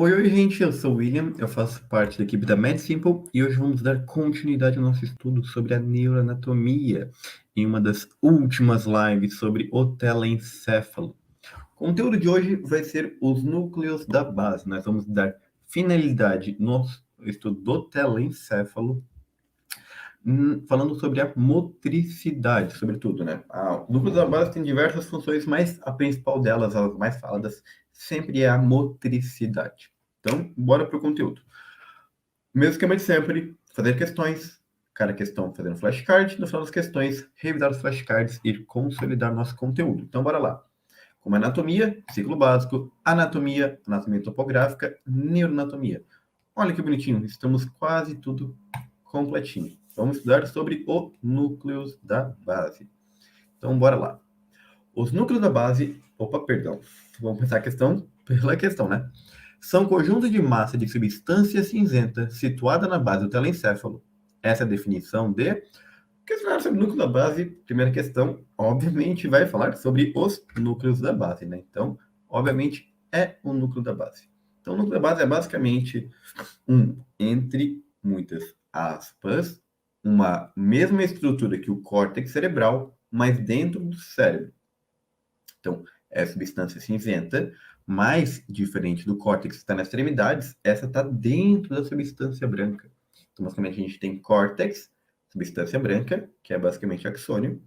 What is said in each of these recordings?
Oi, gente, eu sou o William, eu faço parte da equipe da MedSimple e hoje vamos dar continuidade ao nosso estudo sobre a neuroanatomia em uma das últimas lives sobre o telencéfalo. O conteúdo de hoje vai ser os núcleos da base. Nós vamos dar finalidade no estudo do telencéfalo, falando sobre a motricidade, sobretudo, né? O núcleo da base tem diversas funções, mas a principal delas, as mais faladas, sempre é a motricidade. Então, bora para o conteúdo. Mesmo esquema de sempre, fazer questões, cada questão fazendo flashcard, no final das questões, revisar os flashcards e consolidar nosso conteúdo. Então, bora lá. Como anatomia, ciclo básico, anatomia topográfica, neuroanatomia. Olha que bonitinho, estamos quase tudo completinho. Vamos estudar sobre os núcleos da base. Então, bora lá. Os núcleos da base... Opa, perdão. Vamos pensar a questão pela questão, né? São conjuntos de massa de substância cinzenta situada na base do telencéfalo. Essa é a definição de... Questionário sobre o núcleo da base, primeira questão, obviamente vai falar sobre os núcleos da base, né? Então, obviamente, é o núcleo da base. Então, o núcleo da base é basicamente entre muitas aspas, uma mesma estrutura que o córtex cerebral, mas dentro do cérebro. Então, é substância cinzenta, mas diferente do córtex que está nas extremidades, essa está dentro da substância branca. Então, basicamente, a gente tem córtex, substância branca, que é basicamente axônio,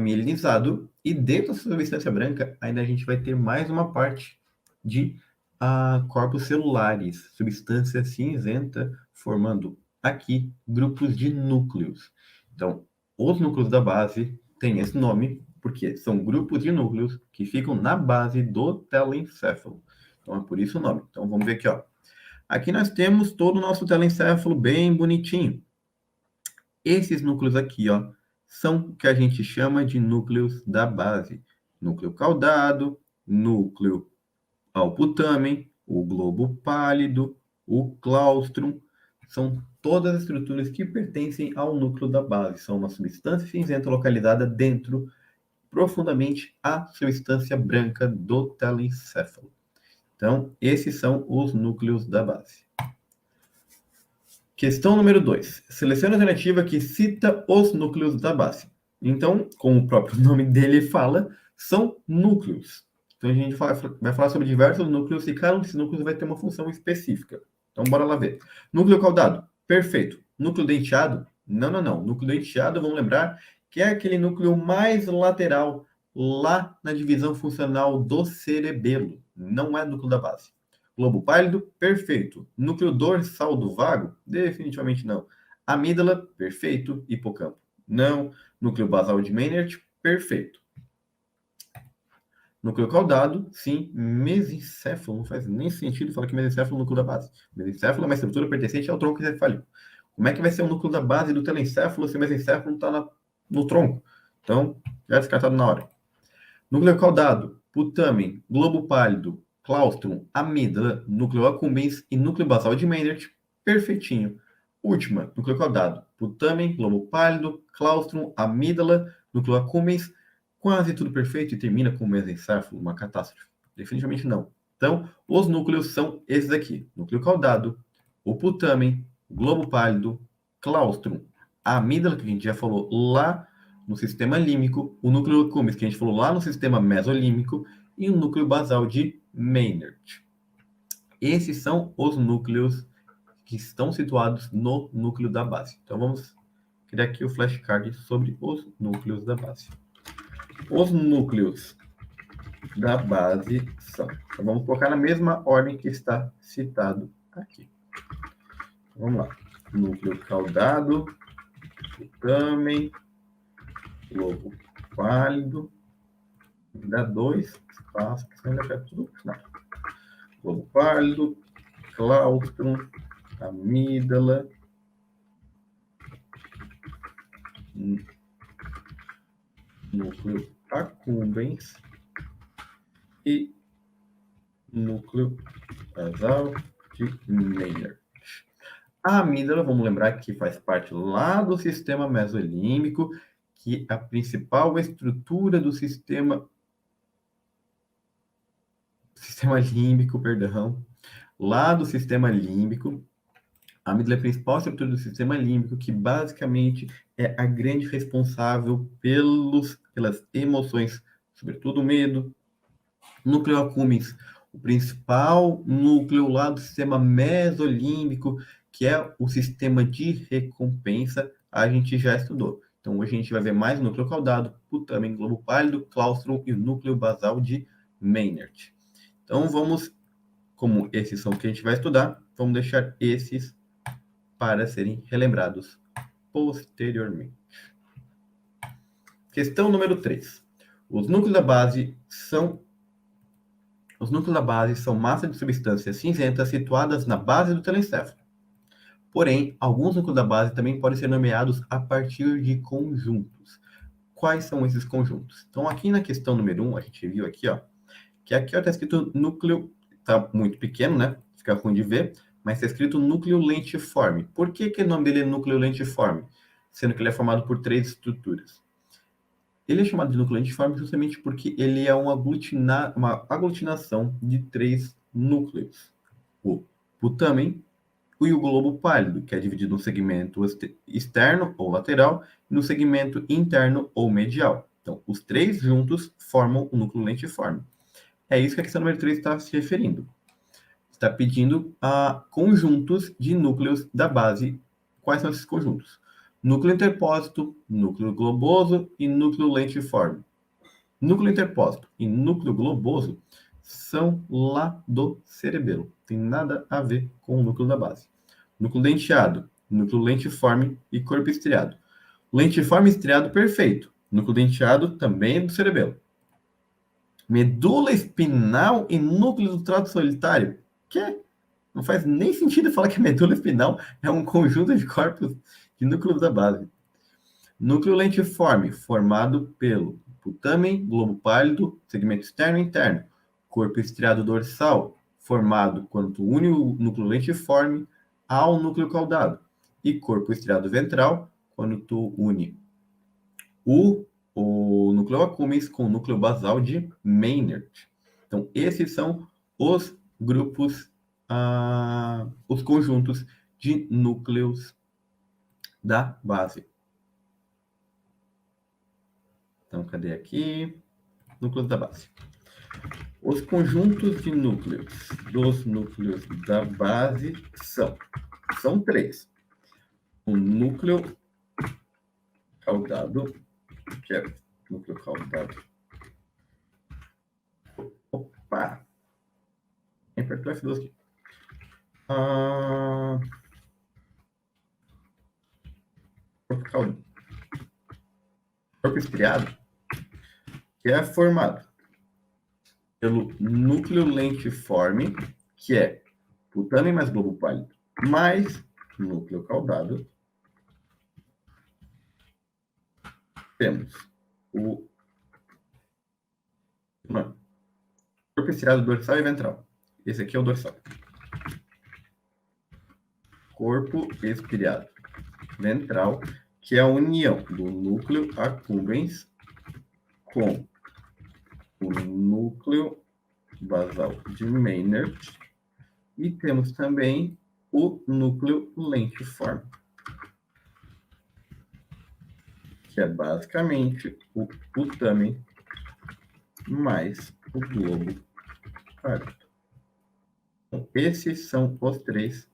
mielinizado, e dentro dessa substância branca, ainda a gente vai ter mais uma parte de corpos celulares, substância cinzenta, formando aqui grupos de núcleos. Então, os núcleos da base têm esse nome, porque são grupos de núcleos que ficam na base do telencéfalo. Então, é por isso o nome. Então, vamos ver aqui, ó. Aqui nós temos todo o nosso telencéfalo bem bonitinho. Esses núcleos aqui, ó, são o que a gente chama de núcleos da base. Núcleo caudado, núcleo ao putamen, o globo pálido, o claustrum, são todas as estruturas que pertencem ao núcleo da base. São uma substância cinzenta localizada dentro, profundamente, a substância branca do telencéfalo. Então, esses são os núcleos da base. Questão número 2. Selecione a alternativa que cita os núcleos da base. Então, como o próprio nome dele fala, são núcleos. Então, a gente vai falar sobre diversos núcleos e cada um desses núcleos vai ter uma função específica. Então, bora lá ver. Núcleo caudado, perfeito. Núcleo denteado, não. Núcleo denteado, vamos lembrar, que é aquele núcleo mais lateral, lá na divisão funcional do cerebelo. Não é núcleo da base. Globo pálido, perfeito. Núcleo dorsal do vago, definitivamente não. Amígdala, perfeito. Hipocampo, não. Núcleo basal de Meynert, perfeito. Núcleo caudado, sim. Mesencéfalo, não faz nem sentido falar que mesencéfalo é o núcleo da base. Mesencéfalo é uma estrutura pertencente ao tronco encefálico. Como é que vai ser o núcleo da base do telencéfalo se o mesencéfalo não está no tronco? Então, já descartado na hora. Núcleo caudado, putamen, globo pálido, claustrum, amígdala, núcleo accumbens e núcleo basal de Meynert, perfeitinho. Última, núcleo caudado, putamen, globo pálido, claustrum, amígdala, núcleo accumbens, quase tudo perfeito e termina com mesencéfalo, uma catástrofe. Definitivamente não. Então, os núcleos são esses aqui. Núcleo caudado, o putamen, globo pálido, claustrum, a amígdala, que a gente já falou lá no sistema límbico, o núcleo accumbens, que a gente falou lá no sistema mesolímbico, e o núcleo basal de Meynert. Esses são os núcleos que estão situados no núcleo da base. Então, vamos criar aqui o flashcard sobre os núcleos da base. Os núcleos da base são... Então, vamos colocar na mesma ordem que está citado aqui. Vamos lá. Núcleo caudado, putamen, globo pálido, dá 2 espaços, que senão vai ficar tudo final. Globo pálido, claustrum, amígdala, núcleo accumbens e núcleo basal de Meynert. A amígdala, vamos lembrar que faz parte lá do sistema mesolímbico, que a principal estrutura do sistema límbico, perdão, lá do sistema límbico. A amígdala é a principal estrutura do sistema límbico, que basicamente é a grande responsável pelas emoções, sobretudo o medo. Núcleo accumbens, o principal núcleo lá do sistema mesolímbico, que é o sistema de recompensa, a gente já estudou. Então, hoje a gente vai ver mais o núcleo caudado, putamen, globo pálido, claustrum e o núcleo basal de Maynard. Então, vamos, como esses são o que a gente vai estudar, vamos deixar esses para serem relembrados posteriormente. Questão número 3. Os núcleos da base são massas de substâncias cinzentas situadas na base do telencéfalo. Porém, alguns núcleos da base também podem ser nomeados a partir de conjuntos. Quais são esses conjuntos? Então, aqui na questão número 1, a gente viu aqui, ó, que aqui está escrito núcleo, está muito pequeno, né? Fica ruim de ver, mas está escrito núcleo lentiforme. Por que o nome dele é núcleo lentiforme? Sendo que ele é formado por 3 estruturas. Ele é chamado de núcleo lentiforme justamente porque ele é uma aglutinação de 3 núcleos. O putamen e o globo pálido, que é dividido no segmento externo ou lateral e no segmento interno ou medial. Então, os 3 juntos formam o núcleo lentiforme. É isso que a questão número 3 está se referindo. Está pedindo conjuntos de núcleos da base. Quais são esses conjuntos? Núcleo interpósito, núcleo globoso e núcleo lentiforme. Núcleo interpósito e núcleo globoso são lá do cerebelo. Tem nada a ver com o núcleo da base. Núcleo denteado, núcleo lentiforme e corpo estriado. Lentiforme estriado, perfeito. Núcleo denteado também é do cerebelo. Medula espinal e núcleo do trato solitário. Que não faz nem sentido falar que a medula espinal é um conjunto de corpos de núcleos da base. Núcleo lentiforme, formado pelo putamen, globo pálido, segmento externo e interno. Corpo estriado dorsal, formado quando tu une o núcleo lentiforme ao núcleo caudado. E corpo estriado ventral, quando tu une o núcleo accumbens com o núcleo basal de Maynard. Então, esses são os grupos, os conjuntos de núcleos da base. Então, cadê aqui? Núcleos da base. Os conjuntos de núcleos dos núcleos da base são 3. O núcleo caudado, que é núcleo caudado. Opa! Apertou F2 aqui. Corpo estriado, que é formado pelo núcleo lentiforme, que é putamen mais globo pálido, mais núcleo caudado. Temos o corpo estriado dorsal e ventral. Esse aqui é o dorsal. Corpo estriado ventral, que é a união do núcleo accumbens com o núcleo basal de Maynard. E temos também o núcleo lentiforme, que é basicamente o putamen mais o globo pálido. Então, esses são os 3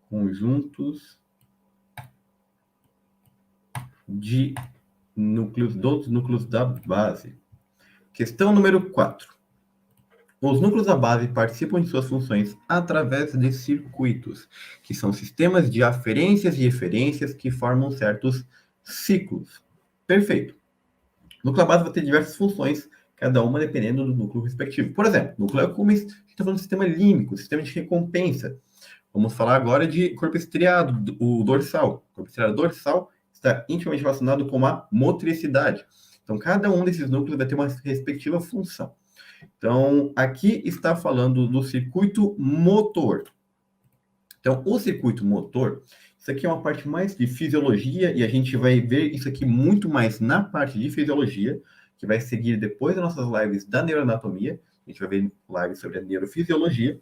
conjuntos de núcleos, dos núcleos da base. Questão número 4. Os núcleos da base participam de suas funções através de circuitos, que são sistemas de aferências e eferências que formam certos ciclos. Perfeito. O núcleo da base vai ter diversas funções, cada uma dependendo do núcleo respectivo. Por exemplo, núcleo accumbens, a gente está falando do sistema límbico, sistema de recompensa. Vamos falar agora de corpo estriado, o dorsal. O corpo estriado dorsal está intimamente relacionado com a motricidade. Então, cada um desses núcleos vai ter uma respectiva função. Então, aqui está falando do circuito motor. Então, o circuito motor, isso aqui é uma parte mais de fisiologia, e a gente vai ver isso aqui muito mais na parte de fisiologia, que vai seguir depois das nossas lives da neuroanatomia. A gente vai ver lives sobre a neurofisiologia.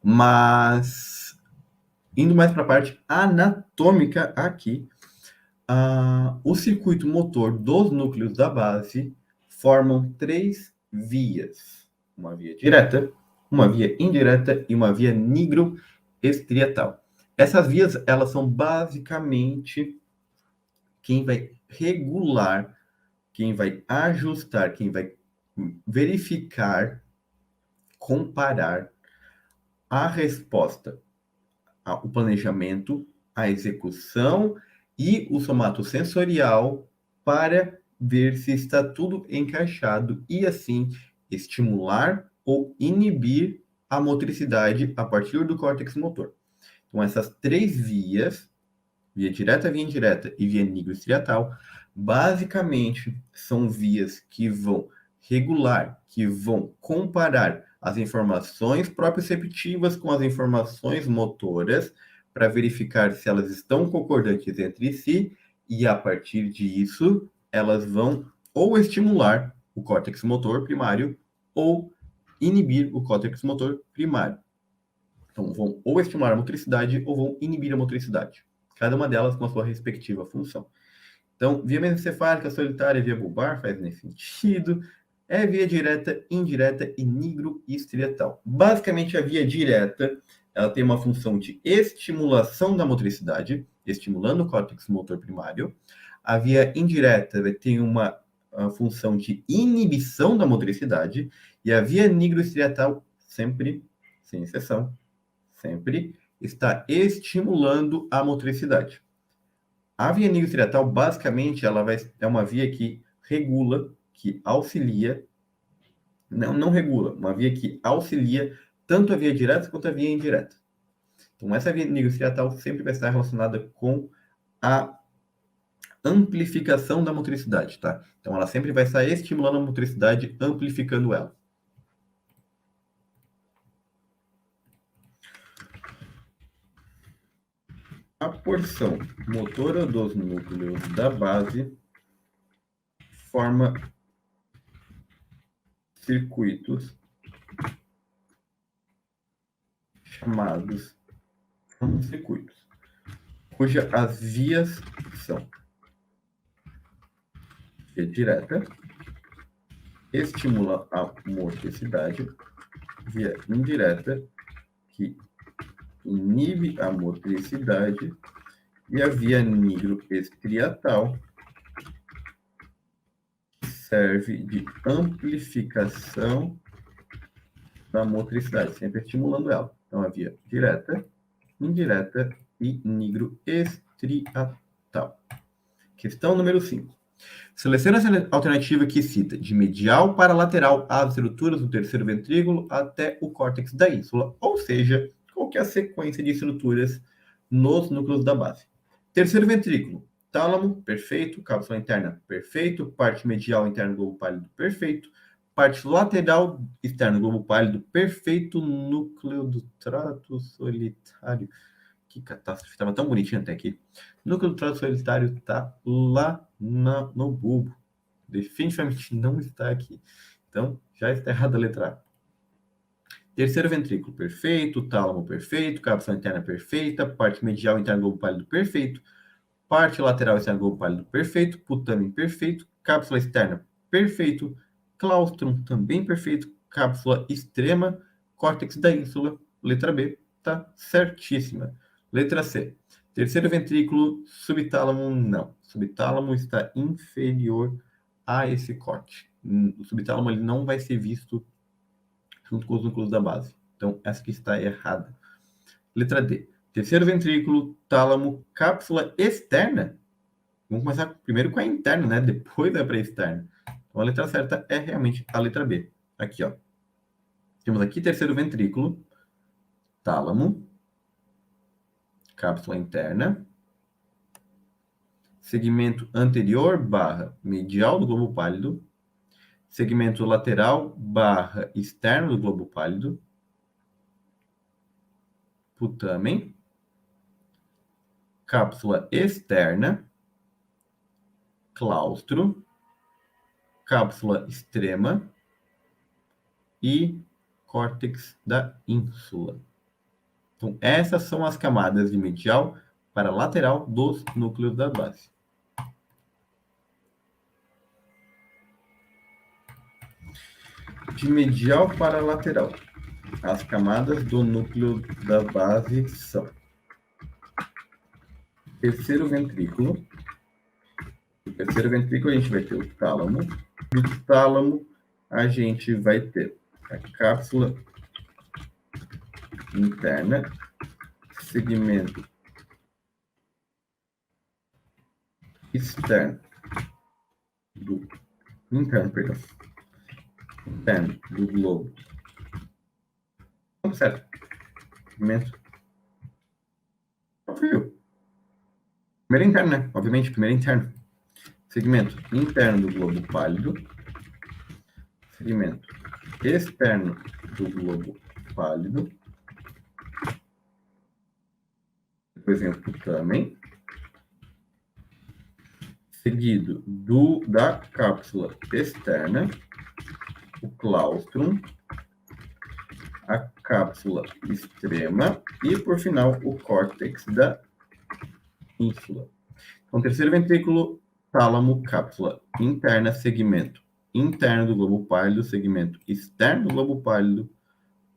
Mas, indo mais para a parte anatômica aqui, o circuito motor dos núcleos da base formam 3 vias. Uma via direta, uma via indireta e uma via nigroestriatal. Essas vias, elas são basicamente quem vai regular, quem vai ajustar, quem vai verificar, comparar a resposta, o planejamento, a execução e o somato sensorial para ver se está tudo encaixado e assim estimular ou inibir a motricidade a partir do córtex motor. Então essas 3 vias, via direta, via indireta e via nigroestriatal, basicamente são vias que vão regular, que vão comparar as informações proprioceptivas com as informações motoras para verificar se elas estão concordantes entre si e, a partir disso, elas vão ou estimular o córtex motor primário ou inibir o córtex motor primário. Então, vão ou estimular a motricidade ou vão inibir a motricidade. Cada uma delas com a sua respectiva função. Então, via mesencefálica, solitária, via bulbar, faz nesse sentido. É via direta, indireta e nigroestriatal. Basicamente, a via direta, ela tem uma função de estimulação da motricidade, estimulando o córtex motor primário. A via indireta tem uma função de inibição da motricidade. E a via nigroestriatal, sempre, sem exceção, sempre está estimulando a motricidade. A via nigroestriatal, basicamente, é uma via que regula, que auxilia, não regula, uma via que auxilia tanto a via direta quanto a via indireta. Então, essa via nigroestriatal sempre vai estar relacionada com a amplificação da motricidade, tá? Então, ela sempre vai estar estimulando a motricidade, amplificando ela. A porção motora dos núcleos da base forma circuitos chamados circuitos, cuja as vias são via direta, estimula a motricidade, via indireta, que inibe a motricidade, e a via nigroestriatal, que serve de amplificação da motricidade, sempre estimulando ela. Então, a via direta, indireta e nigroestriatal. Questão número 5. Selecione a alternativa que cita de medial para lateral as estruturas do terceiro ventrículo até o córtex da ínsula, ou seja, qual que é a sequência de estruturas nos núcleos da base. Terceiro ventrículo, tálamo, perfeito, cápsula interna, perfeito, parte medial interna do globo pálido, perfeito, parte lateral externa do globo pálido, perfeito, núcleo do trato solitário. Que catástrofe, estava tão bonitinho até aqui. O núcleo do trato solitário está lá no bulbo. Definitivamente não está aqui. Então, já está errada a letra A. Terceiro ventrículo, perfeito. Tálamo, perfeito. Cápsula interna, perfeita. Parte medial interna do globo pálido, perfeito. Parte lateral externa do globo pálido, perfeito. Putamen, perfeito. Cápsula externa, perfeito. Claustrum, também perfeito. Cápsula extrema. Córtex da ínsula, letra B, tá certíssima. Letra C. Terceiro ventrículo, subtálamo, não. Subtálamo está inferior a esse corte. O subtálamo ele não vai ser visto junto com os núcleos da base. Então, essa aqui está errada. Letra D. Terceiro ventrículo, tálamo, cápsula externa. Vamos começar primeiro com a interna, né? Depois da pré-externa. Então, a letra certa é realmente a letra B. Aqui, ó. Temos aqui terceiro ventrículo, tálamo, cápsula interna, segmento anterior barra medial do globo pálido, segmento lateral barra externo do globo pálido, putamen, cápsula externa, claustro, cápsula extrema e córtex da ínsula. Então, essas são as camadas de medial para lateral dos núcleos da base. De medial para lateral, as camadas do núcleo da base são terceiro ventrículo. No terceiro ventrículo a gente vai ter o tálamo. Do tálamo a gente vai ter a cápsula interna, segmento externo do interno do globo. Certo. Segmento. Frio. Primeiro interno, né? Obviamente, primeiro interno. Segmento interno do globo pálido. Segmento externo do globo pálido. Por exemplo, também. Seguido da cápsula externa, o claustrum, a cápsula extrema e, por final, o córtex da ínsula. Então, terceiro ventrículo, tálamo, cápsula interna, segmento interno do globo pálido, segmento externo do globo pálido,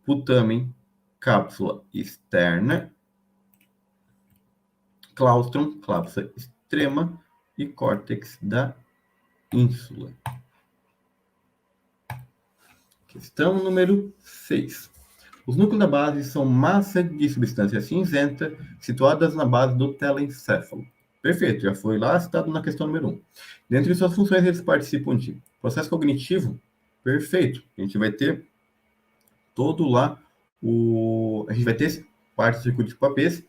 putamen, cápsula externa, claustrum, cápsula extrema e córtex da ínsula. Questão número 6. Os núcleos da base são massa de substância cinzenta situadas na base do telencéfalo. Perfeito, já foi lá citado na questão número 1. Dentre suas funções, eles participam de processo cognitivo. Perfeito. A gente vai ter todo lá a gente vai ter parte do circuito de Papez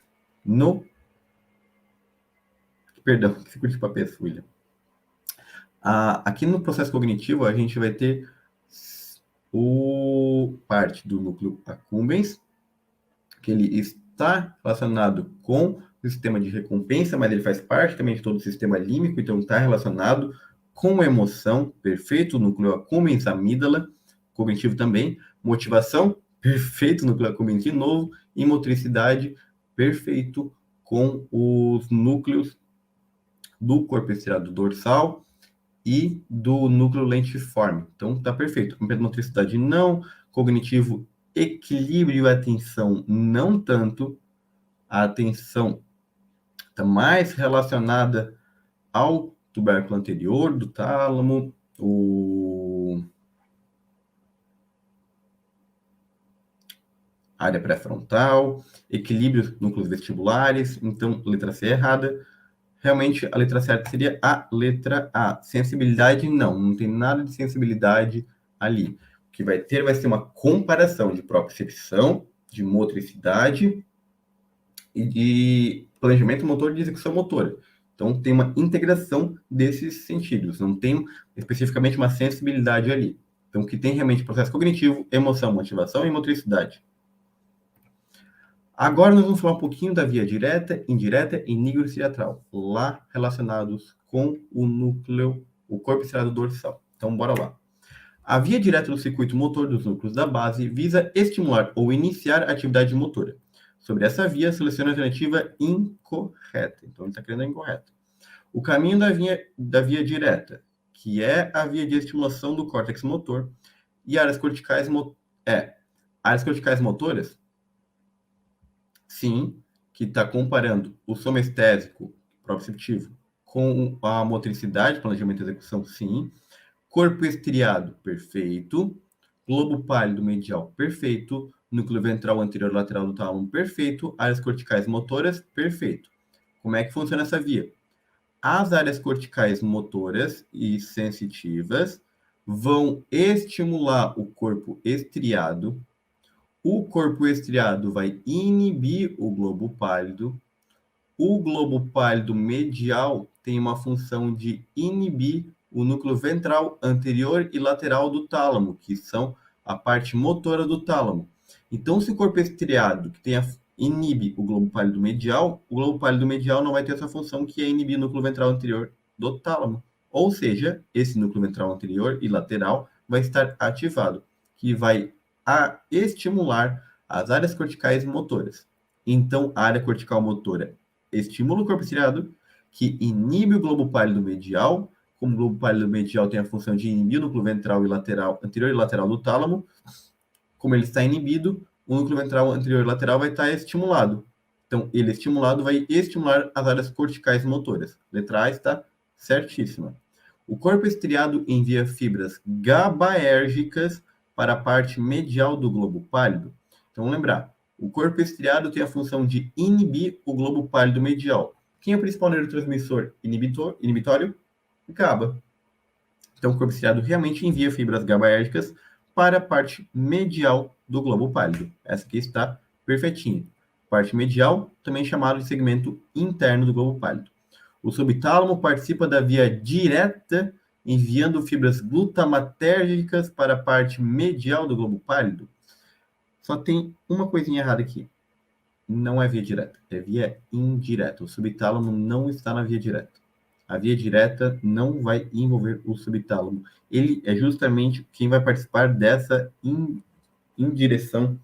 no... Perdão, circuito de Papez, William. Aqui no processo cognitivo, a gente vai ter parte do núcleo accumbens, que ele está relacionado com o sistema de recompensa, mas ele faz parte também de todo o sistema límbico, então está relacionado com emoção, perfeito, núcleo accumbens, amígdala, cognitivo também, motivação, perfeito, núcleo accumbens de novo, e motricidade, perfeito, com os núcleos do corpo estriado dorsal e do núcleo lentiforme. Então, tá perfeito. Motricidade não, cognitivo, equilíbrio e atenção não tanto. A atenção está mais relacionada ao tubérculo anterior do tálamo, área pré-frontal, equilíbrio núcleos vestibulares. Então, letra C é errada. Realmente, a letra certa seria a letra A. Sensibilidade, não tem nada de sensibilidade ali. O que vai ter ser uma comparação de propriocepção, de motricidade e de planejamento motor e de execução motora. Então, tem uma integração desses sentidos, não tem especificamente uma sensibilidade ali. Então, o que tem realmente processo cognitivo, emoção, motivação e motricidade. Agora nós vamos falar um pouquinho da via direta, indireta e nigrociliatral, lá relacionados com o núcleo, o corpo estriado dorsal. Então, bora lá. A via direta do circuito motor dos núcleos da base visa estimular ou iniciar a atividade motora. Sobre essa via, selecione a alternativa incorreta. Então, ele está querendo a incorreta. O caminho da via direta, que é a via de estimulação do córtex motor, e áreas corticais áreas corticais motoras, sim, que está comparando o somestésico proprioceptivo com a motricidade, planejamento e execução, sim. Corpo estriado, perfeito. Globo pálido medial, perfeito. Núcleo ventral anterior lateral do tálamo, perfeito. Áreas corticais motoras, perfeito. Como é que funciona essa via? As áreas corticais motoras e sensitivas vão estimular o corpo estriado. O corpo estriado vai inibir o globo pálido. O globo pálido medial tem uma função de inibir o núcleo ventral anterior e lateral do tálamo, que são a parte motora do tálamo. Então, se o corpo estriado que inibe o globo pálido medial, o globo pálido medial não vai ter essa função que é inibir o núcleo ventral anterior do tálamo. Ou seja, esse núcleo ventral anterior e lateral vai estar ativado, que vai estimular as áreas corticais motoras. Então, a área cortical motora estimula o corpo estriado, que inibe o globo pálido medial. Como o globo pálido medial tem a função de inibir o núcleo ventral e lateral, anterior e lateral do tálamo, como ele está inibido, o núcleo ventral anterior e lateral vai estar estimulado. Então, ele estimulado vai estimular as áreas corticais motoras. Letra A está certíssima. O corpo estriado envia fibras GABAérgicas para a parte medial do globo pálido. Então, vamos lembrar, o corpo estriado tem a função de inibir o globo pálido medial. Quem é o principal neurotransmissor inibitório? GABA. Então, o corpo estriado realmente envia fibras GABAérgicas para a parte medial do globo pálido. Essa aqui está perfeitinha. Parte medial, também chamado de segmento interno do globo pálido. O subtálamo participa da via direta, enviando fibras glutamatérgicas para a parte medial do globo pálido. Só tem uma coisinha errada aqui. Não é via direta, é via indireta. O subtálamo não está na via direta. A via direta não vai envolver o subtálamo. Ele é justamente quem vai participar dessa indireção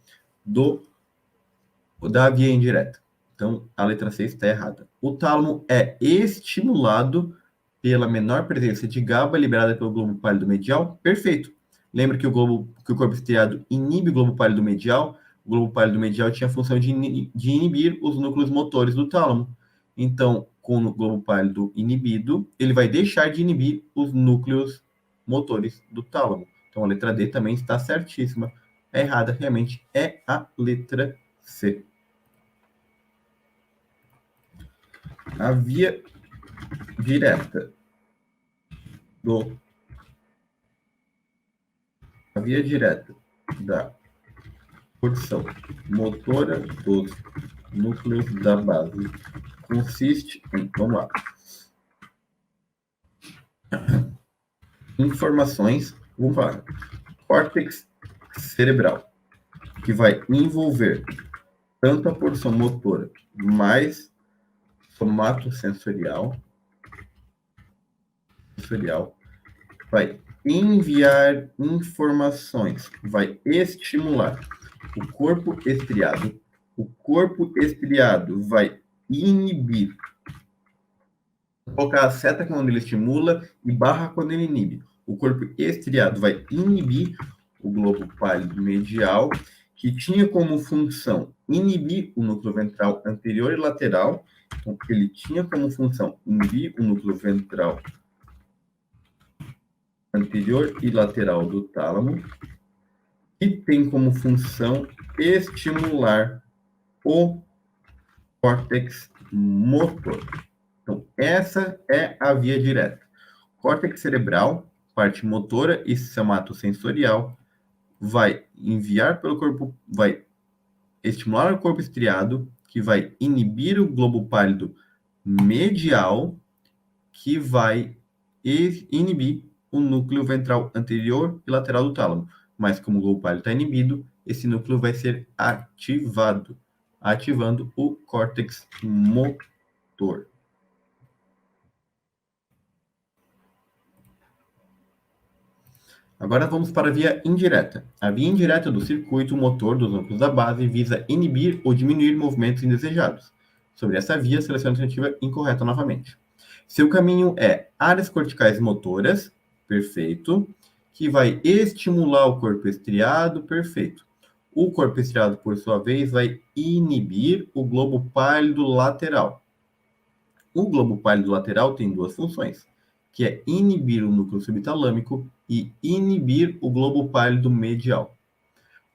da via indireta. Então, a letra C está errada. O tálamo é estimulado pela menor presença de GABA liberada pelo globo pálido medial. Perfeito. Lembra que o corpo estriado inibe o globo pálido medial. O globo pálido medial tinha a função de inibir os núcleos motores do tálamo. Então, com o globo pálido inibido, ele vai deixar de inibir os núcleos motores do tálamo. Então, a letra D também está certíssima. A errada realmente é a letra C. A via direta da porção motora dos núcleos da base consiste em, vamos lá, informações, vamos falar, córtex cerebral, que vai envolver tanto a porção motora mais somatosensorial, vai enviar informações, vai estimular o corpo estriado. O corpo estriado vai inibir. Vou colocar a seta quando ele estimula e barra quando ele inibe. O corpo estriado vai inibir o globo pálido medial, que tinha como função inibir o núcleo ventral anterior e lateral. Então, ele tinha como função inibir o núcleo ventral anterior e lateral do tálamo, e tem como função estimular o córtex motor. Então, essa é a via direta. Córtex cerebral, parte motora e somatosensorial, vai enviar pelo corpo, vai estimular o corpo estriado, que vai inibir o globo pálido medial, que vai inibir o núcleo ventral anterior e lateral do tálamo. Mas como o globo pálido está inibido, esse núcleo vai ser ativado, ativando o córtex motor. Agora vamos para a via indireta. A via indireta do circuito motor dos núcleos da base visa inibir ou diminuir movimentos indesejados. Sobre essa via, selecione a alternativa incorreta novamente. Seu caminho é áreas corticais motoras, perfeito, que vai estimular o corpo estriado, perfeito. O corpo estriado, por sua vez, vai inibir o globo pálido lateral. O globo pálido lateral tem duas funções, que é inibir o núcleo subtalâmico e inibir o globo pálido medial.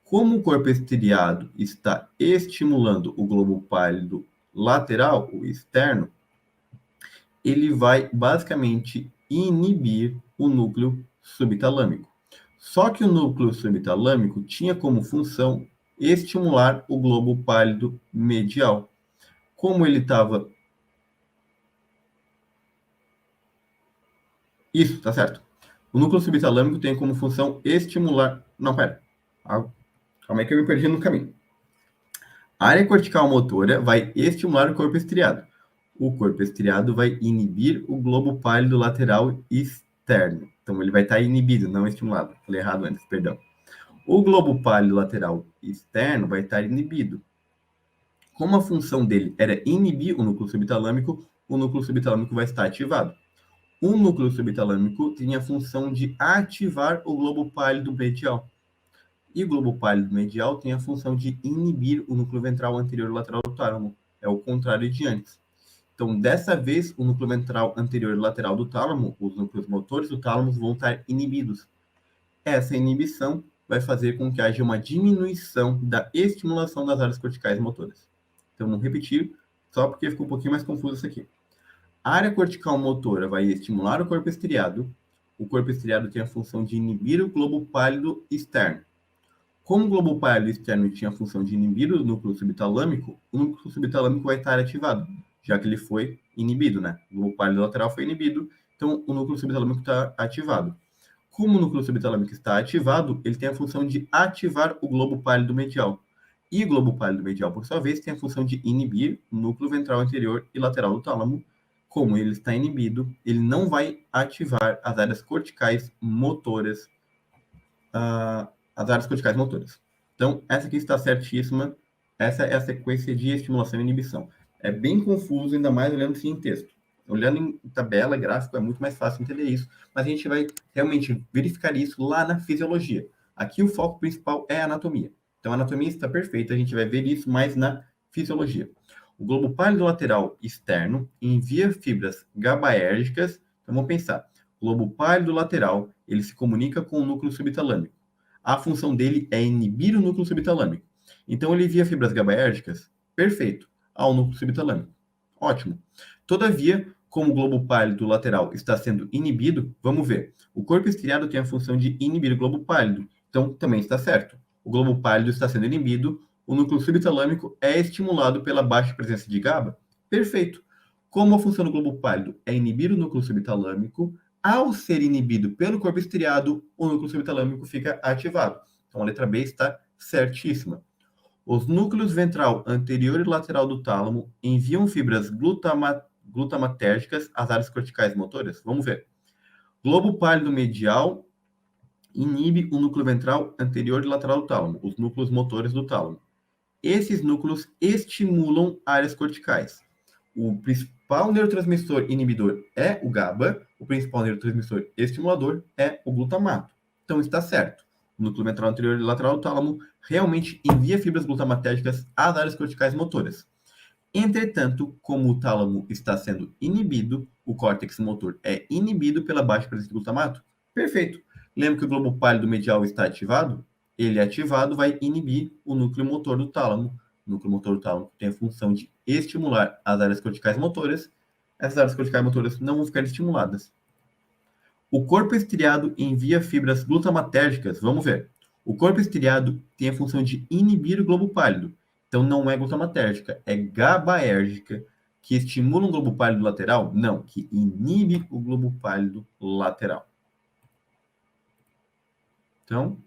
Como o corpo estriado está estimulando o globo pálido lateral, o externo, ele vai basicamente inibir o núcleo subtalâmico. Só que o núcleo subtalâmico tinha como função estimular o globo pálido medial. Como ele estava... Isso, tá certo. O núcleo subtalâmico tem como função estimular... Não, pera. Calma aí que eu me perdi no caminho. A área cortical motora vai estimular o corpo estriado. O corpo estriado vai inibir o globo pálido lateral externo. Então, ele vai estar inibido, não estimulado. Falei errado antes, perdão. O globo pálido lateral externo vai estar inibido. Como a função dele era inibir o núcleo subtalâmico vai estar ativado. O núcleo subtalâmico tem a função de ativar o globo pálido medial. E o globo pálido medial tem a função de inibir o núcleo ventral anterior e lateral do tálamo. É o contrário de antes. Então, dessa vez, o núcleo ventral anterior e lateral do tálamo, os núcleos motores do tálamo, vão estar inibidos. Essa inibição vai fazer com que haja uma diminuição da estimulação das áreas corticais motoras. Então, vamos repetir, só porque ficou um pouquinho mais confuso isso aqui. A área cortical motora vai estimular o corpo estriado. O corpo estriado tem a função de inibir o globo pálido externo. Como o globo pálido externo tinha a função de inibir o núcleo subtalâmico, o núcleo subtalâmico vai estar ativado, já que ele foi inibido, né? O globo pálido lateral foi inibido, então o núcleo subtalâmico está ativado. Como o núcleo subtalâmico está ativado, ele tem a função de ativar o globo pálido medial. E o globo pálido medial, por sua vez, tem a função de inibir o núcleo ventral anterior e lateral do tálamo. Como ele está inibido, ele não vai ativar as áreas corticais motoras, as áreas corticais motoras. Então, essa aqui está certíssima. Essa é a sequência de estimulação e inibição. É bem confuso, ainda mais olhando assim em texto. Olhando em tabela, gráfico, é muito mais fácil entender isso, mas a gente vai realmente verificar isso lá na fisiologia. Aqui o foco principal é a anatomia. Então, a anatomia está perfeita, a gente vai ver isso mais na fisiologia. O globo pálido lateral externo envia fibras GABAérgicas. Então, vamos pensar. O globo pálido lateral, ele se comunica com o núcleo subtalâmico. A função dele é inibir o núcleo subtalâmico. Então, ele envia fibras GABAérgicas, perfeito, ao núcleo subtalâmico. Ótimo. Todavia, como o globo pálido lateral está sendo inibido, vamos ver. O corpo estriado tem a função de inibir o globo pálido, então também está certo. O globo pálido está sendo inibido, o núcleo subtalâmico é estimulado pela baixa presença de GABA. Perfeito. Como a função do globo pálido é inibir o núcleo subtalâmico, ao ser inibido pelo corpo estriado, o núcleo subtalâmico fica ativado. Então a letra B está certíssima. Os núcleos ventral anterior e lateral do tálamo enviam fibras glutamatérgicas às áreas corticais motoras. Vamos ver. Globo pálido medial inibe o núcleo ventral anterior e lateral do tálamo, os núcleos motores do tálamo. Esses núcleos estimulam áreas corticais. O principal neurotransmissor inibidor é o GABA, o principal neurotransmissor estimulador é o glutamato. Então está certo. O núcleo ventral anterior e lateral do tálamo realmente envia fibras glutamatérgicas às áreas corticais motoras. Entretanto, como o tálamo está sendo inibido, o córtex motor é inibido pela baixa presença de glutamato? Perfeito. Lembra que o globo pálido medial está ativado? Ele ativado vai inibir o núcleo motor do tálamo. O núcleo motor do tálamo tem a função de estimular as áreas corticais motoras. Essas áreas corticais motoras não vão ficar estimuladas. O corpo estriado envia fibras glutamatérgicas. Vamos ver. O corpo estriado tem a função de inibir o globo pálido. Então, não é glutamatérgica, é GABAérgica, que estimula o globo pálido lateral? Não, que inibe o globo pálido lateral. Então,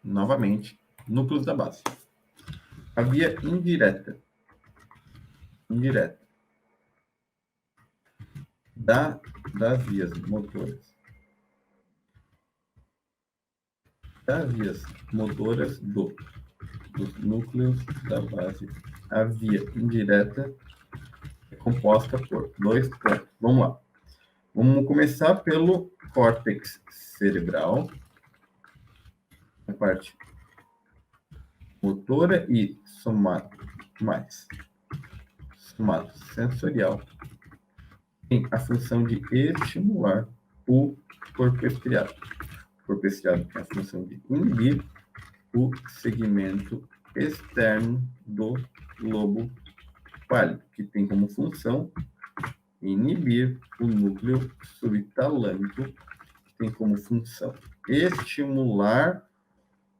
novamente, núcleos da base. A via indireta. Das vias motoras. Das vias motoras dos núcleos da base. A via indireta é composta por 2 pontos. Vamos lá. Vamos começar pelo córtex cerebral, a parte motora e somatosensorial. Tem a função de estimular o corpo estriado. O corpo estriado tem a função de inibir o segmento externo do lobo pálido, que tem como função inibir o núcleo subtalâmico, que tem como função estimular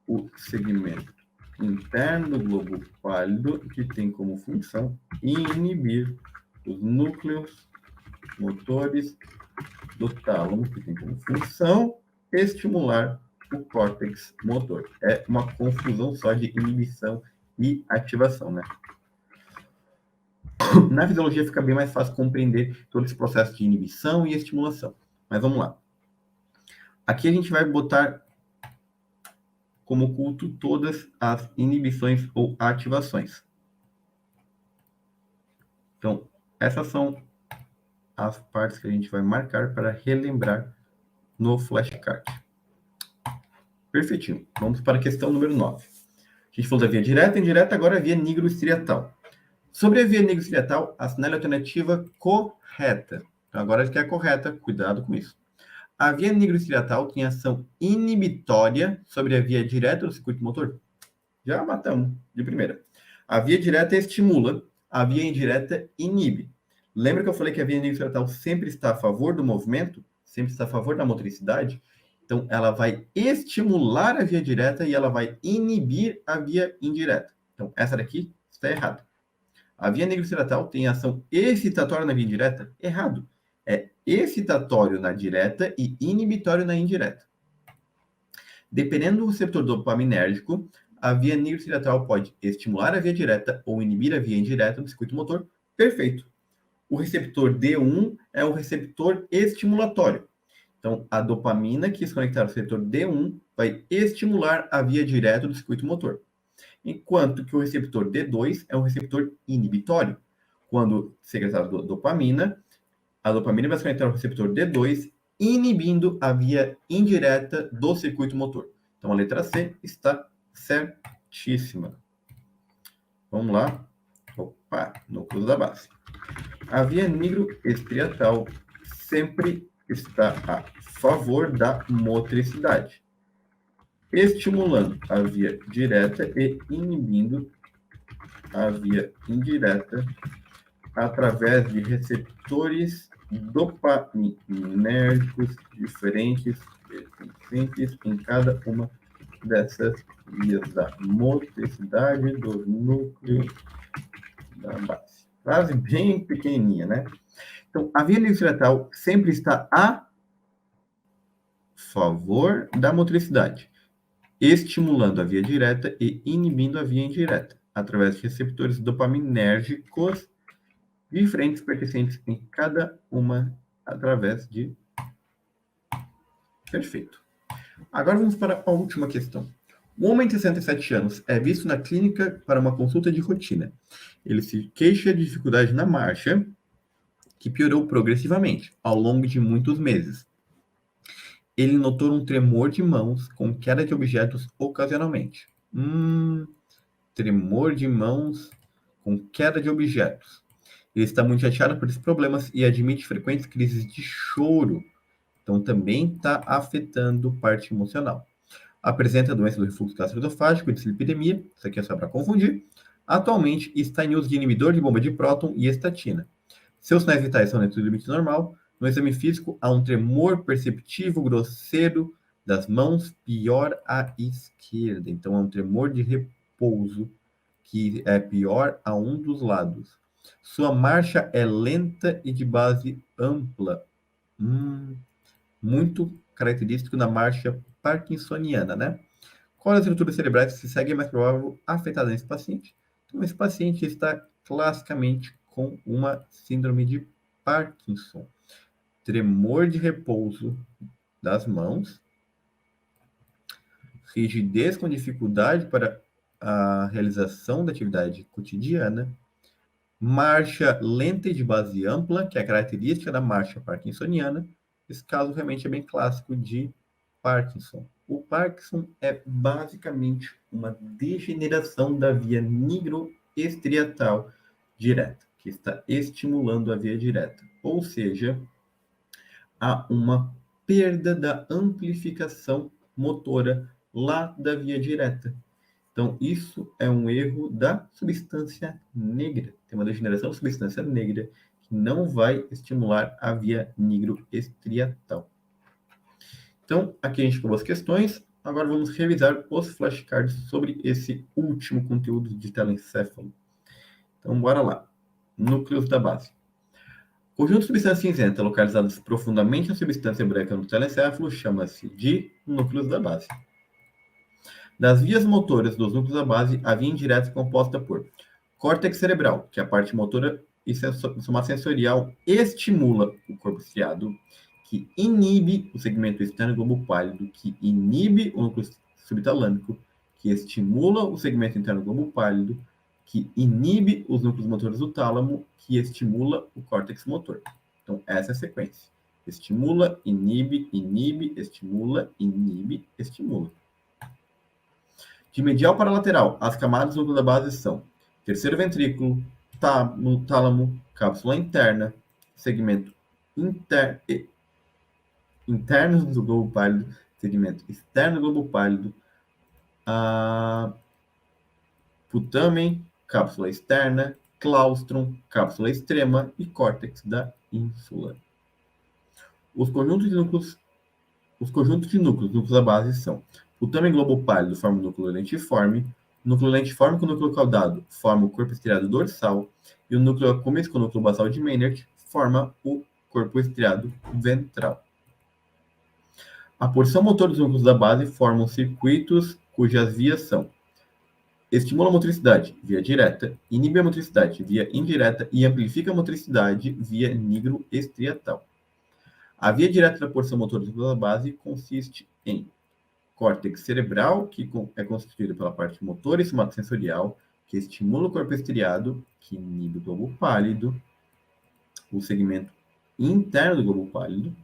o segmento interno do globo pálido, que tem como função inibir os núcleos motores do tálamo, que tem como função estimular o córtex motor. É uma confusão só de inibição e ativação, né? Na fisiologia fica bem mais fácil compreender todo esse processo de inibição e estimulação. Mas vamos lá. Aqui a gente vai botar como culto todas as inibições ou ativações. Então, essas são as partes que a gente vai marcar para relembrar no flashcard. Perfeitinho. Vamos para a questão número 9. A gente falou da via direta e indireta, agora a via nigrostriatal. Sobre a via nigrostriatal, assinale a alternativa correta. Então, agora que é a correta, cuidado com isso. A via nigrostriatal tem ação inibitória sobre a via direta do circuito motor? Já matamos de primeira. A via direta estimula, a via indireta inibe. Lembra que eu falei que a via nigrostriatal sempre está a favor do movimento? Sempre está a favor da motricidade? Então, ela vai estimular a via direta e ela vai inibir a via indireta. Então, essa daqui está errada. A via nigrostriatal tem ação excitatória na via indireta? Errado. É excitatório na direta e inibitório na indireta. Dependendo do receptor dopaminérgico, a via nigrostriatal pode estimular a via direta ou inibir a via indireta do circuito motor. Perfeito. O receptor D1 é o receptor estimulatório. Então, a dopamina que se conectar ao receptor D1 vai estimular a via direta do circuito motor. Enquanto que o receptor D2 é um receptor inibitório. Quando secretado dopamina, a dopamina vai se conectar ao receptor D2, inibindo a via indireta do circuito motor. Então, a letra C está certíssima. Vamos lá. Opa, núcleo da base. A via nigroestriatal sempre está a favor da motricidade, estimulando a via direta e inibindo a via indireta através de receptores dopaminérgicos diferentes em cada uma dessas vias da motricidade do núcleo da base. Frase bem pequenininha, né? Então, a via nigroestriatal sempre está a favor da motricidade, estimulando a via direta e inibindo a via indireta, através de receptores dopaminérgicos diferentes pertencentes em cada uma através de... Perfeito. Agora vamos para a última questão. Um homem de 67 anos é visto na clínica para uma consulta de rotina. Ele se queixa de dificuldade na marcha, que piorou progressivamente ao longo de muitos meses. Ele notou um tremor de mãos com queda de objetos ocasionalmente. Tremor de mãos com queda de objetos. Ele está muito chateado por esses problemas e admite frequentes crises de choro. Então, também está afetando parte emocional. Apresenta a doença do refluxo gastroesofágico e dislipidemia. Isso aqui é só para confundir. Atualmente, está em uso de inibidor de bomba de próton e estatina. Seus sinais vitais são dentro do limite normal. No exame físico, há um tremor perceptivo grosseiro das mãos, pior à esquerda. Então, é um tremor de repouso que é pior a um dos lados. Sua marcha é lenta e de base ampla. Muito característico na marcha parkinsoniana, né? Qual das estruturas cerebrais que se segue é mais provável afetada nesse paciente? Então, esse paciente está classicamente com uma síndrome de Parkinson. Tremor de repouso das mãos, rigidez com dificuldade para a realização da atividade cotidiana, marcha lenta e de base ampla, que é a característica da marcha parkinsoniana. Esse caso realmente é bem clássico de Parkinson. O Parkinson é basicamente uma degeneração da via nigroestriatal direta, que está estimulando a via direta. Ou seja, há uma perda da amplificação motora lá da via direta. Então, isso é um erro da substância negra. Tem uma degeneração da substância negra que não vai estimular a via nigroestriatal. Então, aqui a gente acabou as questões. Agora vamos revisar os flashcards sobre esse último conteúdo de telencéfalo. Então, bora lá. Núcleos da base. Conjunto de substância cinzenta localizados profundamente na substância branca do telencéfalo chama-se de núcleos da base. Das vias motoras dos núcleos da base, a via indireta é composta por córtex cerebral, que é a parte motora e somatosensorial estimula o corpo striado, que inibe o segmento externo do globo pálido, que inibe o núcleo subtalâmico, que estimula o segmento interno do globo pálido, que inibe os núcleos motores do tálamo, que estimula o córtex motor. Então, essa é a sequência. Estimula, inibe, inibe, estimula, inibe, estimula. De medial para lateral, as camadas do núcleo da base são terceiro ventrículo, tálamo, cápsula interna, segmento interno do globo pálido, segmento externo do globo pálido, putamen, cápsula externa, claustrum, cápsula extrema e córtex da ínsula. Os conjuntos de núcleos da base são putamen globo pálido forma o núcleo lentiforme com o núcleo caudado forma o corpo estriado dorsal e o núcleo accumbens com o núcleo basal de Meynert forma o corpo estriado ventral. A porção motor dos núcleos da base formam circuitos cujas vias são estimula a motricidade via direta, inibe a motricidade via indireta e amplifica a motricidade via nigroestriatal. A via direta da porção motor dos núcleos da base consiste em córtex cerebral, que é constituído pela parte motora e somatosensorial, que estimula o corpo estriado, que inibe o globo pálido, o segmento interno do globo pálido,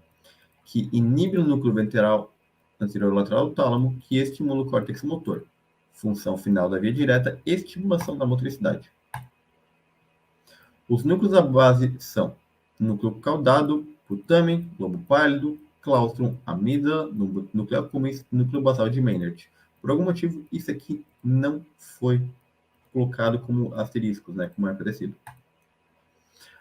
que inibe o núcleo ventral anterior lateral do tálamo, que estimula o córtex motor. Função final da via direta, estimulação da motricidade. Os núcleos da base são núcleo caudado, putamen, globo pálido, claustrum, amígdala, núcleo accumbens e núcleo basal de Meynert. Por algum motivo, isso aqui não foi colocado como asteriscos, né, como é parecido.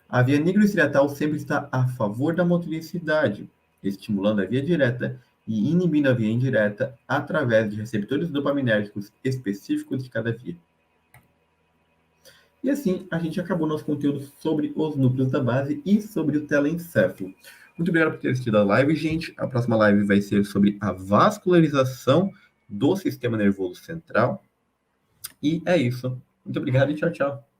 A via nigroestriatal sempre está a favor da motricidade, estimulando a via direta e inibindo a via indireta através de receptores dopaminérgicos específicos de cada via. E assim, a gente acabou nosso conteúdo sobre os núcleos da base e sobre o telencéfalo. Muito obrigado por ter assistido a live, gente. A próxima live vai ser sobre a vascularização do sistema nervoso central. E é isso. Muito obrigado e tchau, tchau.